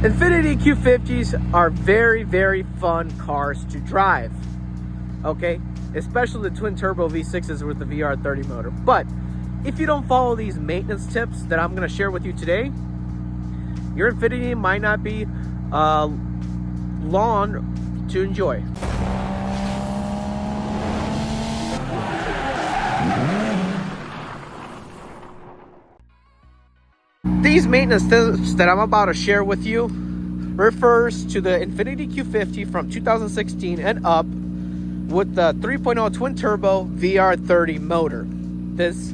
Infiniti Q50s are very, very fun cars to drive, okay? Especially the twin turbo V6s with the VR30 motor. But if you don't follow these maintenance tips that I'm gonna share with you today, your Infiniti might not be long to enjoy. These maintenance tips that I'm about to share with you refers to the Infiniti Q50 from 2016 and up with the 3.0 twin turbo VR30 motor. This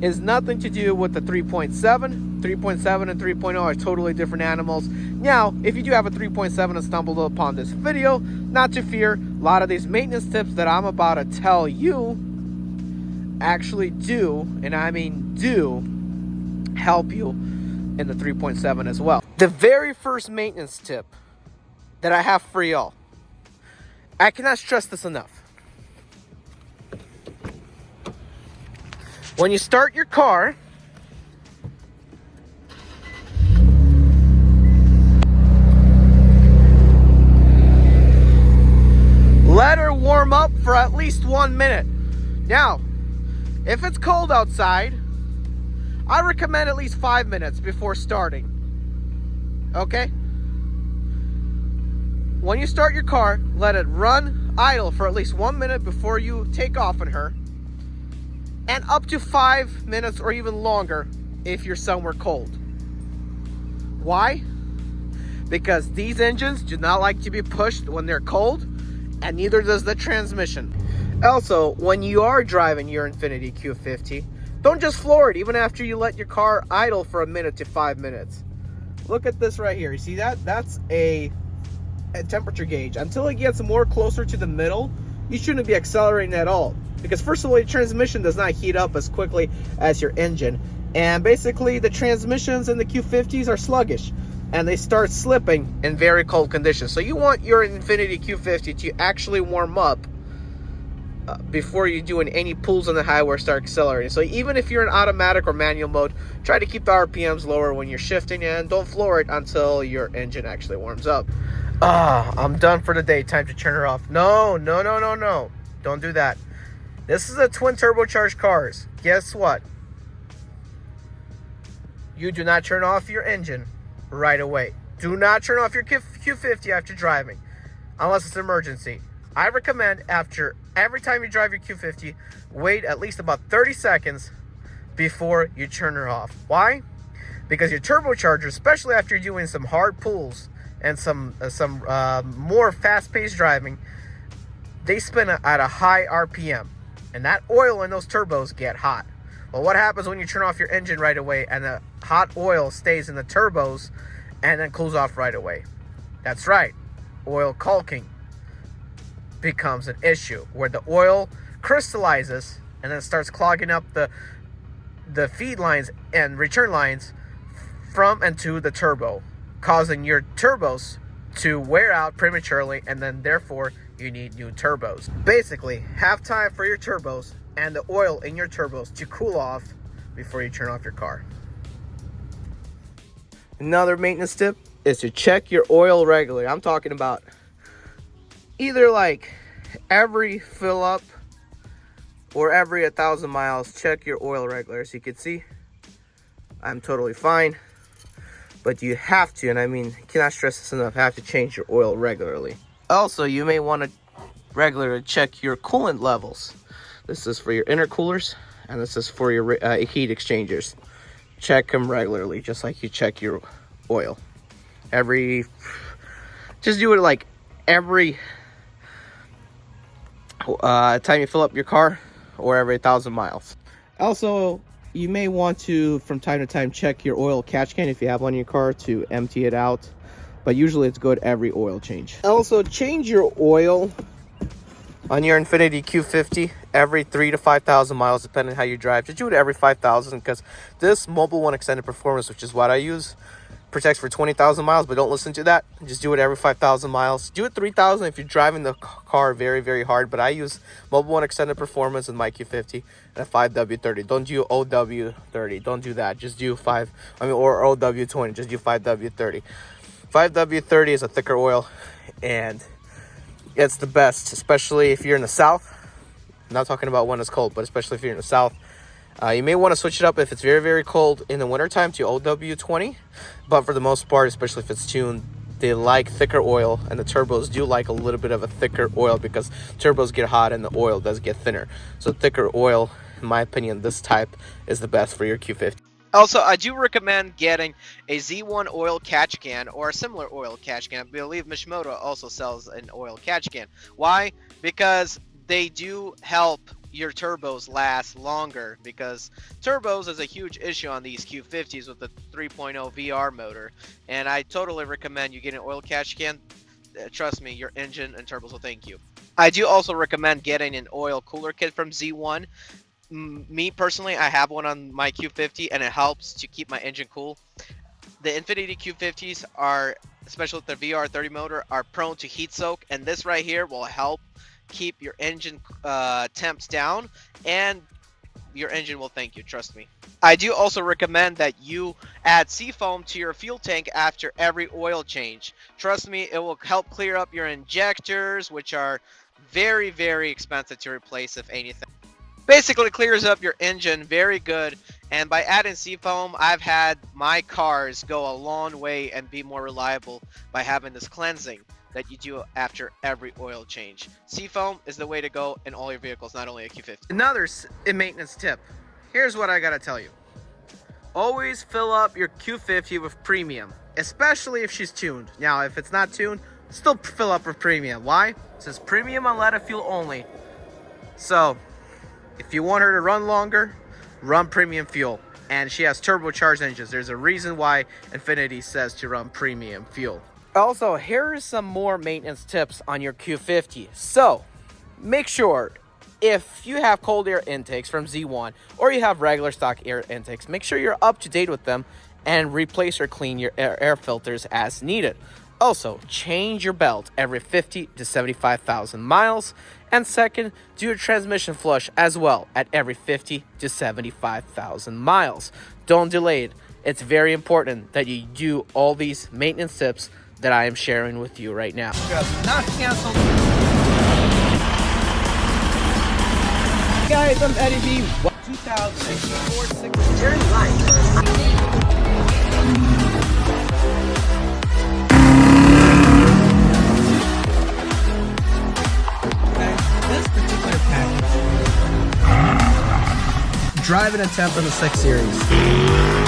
is nothing to do with the 3.7. 3.7 and 3.0 are totally different animals. Now, if you do have a 3.7 and stumbled upon this video, not to fear, a lot of these maintenance tips that I'm about to tell you actually do, and I mean do, help you in the 3.7 as well. The very first maintenance tip that I have for y'all, I cannot stress this enough. When you start your car, let her warm up for at least 1 minute. Now, if it's cold outside, I recommend at least 5 minutes before starting. Okay? When you start your car, let it run idle for at least 1 minute before you take off on her. And up to 5 minutes or even longer if you're somewhere cold. Why? Because these engines do not like to be pushed when they're cold, and neither does the transmission. Also, when you are driving your Infiniti Q50, don't just floor it even after you let your car idle for 1 minute to 5 minutes. Look at this right here. You see that? That's a temperature gauge. Until it gets more closer to the middle, you shouldn't be accelerating at all. Because first of all, your transmission does not heat up as quickly as your engine. And basically, the transmissions in the Q50s are sluggish. And they start slipping in very cold conditions. So you want your Infiniti Q50 to actually warm up before you do any pulls on the highway or start accelerating. So even if you're in automatic or manual mode, try to keep the RPMs lower when you're shifting, and don't floor it until your engine actually warms up. I'm done for the day. Time to turn her off. No. Don't do that. This is a twin turbocharged cars. Guess what? You do not turn off your engine right away. Do not turn off your Q50 after driving, unless it's an emergency. I recommend after every time you drive your Q50, wait at least about 30 seconds before you turn her off. Why? Because your turbocharger, especially after you're doing some hard pulls and some more fast-paced driving, they spin at a high RPM, and that oil in those turbos get hot. Well, what happens when you turn off your engine right away and the hot oil stays in the turbos and then cools off right away? That's right, oil caulking becomes an issue where the oil crystallizes and then starts clogging up the feed lines and return lines from and to the turbo, causing your turbos to wear out prematurely, and then therefore you need new turbos. Basically, have time for your turbos and the oil in your turbos to cool off before you turn off your car. Another maintenance tip is to check your oil regularly. I'm talking about either like every fill up or every 1,000 miles. Check your oil regularly. As you can see, I'm totally fine, but you have to, and I mean, cannot stress this enough, have to change your oil regularly. Also, you may want to regularly check your coolant levels. This is for your intercoolers, and this is for your heat exchangers. Check them regularly, just like you check your oil. Just do it like every time you fill up your car, or every 1,000 miles. Also, you may want to, from time to time, check your oil catch can if you have one in your car to empty it out. But usually it's good every oil change. Also, change your oil on your Infiniti Q50 every 3,000 to 5,000 miles, depending on how you drive. Just do it every 5,000, because this Mobile One Extended Performance, which is what I use, protects for 20,000 miles, but don't listen to that. Just do it every 5,000 miles. Do it 3,000 if you're driving the car very, very hard. But I use Mobile One Extended Performance in my Q50 and a 5W30. Don't do OW30. Don't do that. Just do or OW20. Just do 5W30. 5W30 is a thicker oil, and it's the best, especially if you're in the south. I'm not talking about when it's cold, but especially if you're in the south. You may want to switch it up if it's very, very cold in the wintertime to OW20, but for the most part, especially if it's tuned, they like thicker oil, and the turbos do like a little bit of a thicker oil because turbos get hot and the oil does get thinner. So thicker oil, in my opinion, this type is the best for your Q50. Also, I do recommend getting a Z1 oil catch can or a similar oil catch can. I believe Mishimoto also sells an oil catch can. Why? Because they do help your turbos last longer, because turbos is a huge issue on these Q50s with the 3.0 VR motor, and I totally recommend you get an oil catch can. Trust me, your engine and turbos will thank you. I do also recommend getting an oil cooler kit from Z1. Me personally, I have one on my Q50, and it helps to keep my engine cool. The Infiniti Q50s are, especially with the VR30 motor, are prone to heat soak, and this right here will help keep your engine temps down, and your engine will thank you, trust me. I do also recommend that you add Seafoam to your fuel tank after every oil change. Trust me, it will help clear up your injectors, which are very, very expensive to replace, if anything. Basically clears up your engine very good, and by adding Seafoam, I've had my cars go a long way and be more reliable by having this cleansing that you do after every oil change. Seafoam is the way to go in all your vehicles, not only a Q50. Another maintenance tip. Here's what I gotta tell you. Always fill up your Q50 with premium, especially if she's tuned. Now, if it's not tuned, still fill up with premium. Why? It says premium unleaded fuel only. So, if you want her to run longer, run premium fuel. And she has turbocharged engines. There's a reason why Infiniti says to run premium fuel. Also, here are some more maintenance tips on your Q50. So, make sure if you have cold air intakes from Z1 or you have regular stock air intakes, make sure you're up to date with them and replace or clean your air filters as needed. Also, change your belt every 50 to 75,000 miles. And second, do a transmission flush as well at every 50 to 75,000 miles. Don't delay it. It's very important that you do all these maintenance tips that I am sharing with you right now. Not canceled. Guys, I'm Eddie B. 2004 Series this particular package, driving a Temp in the 6 Series.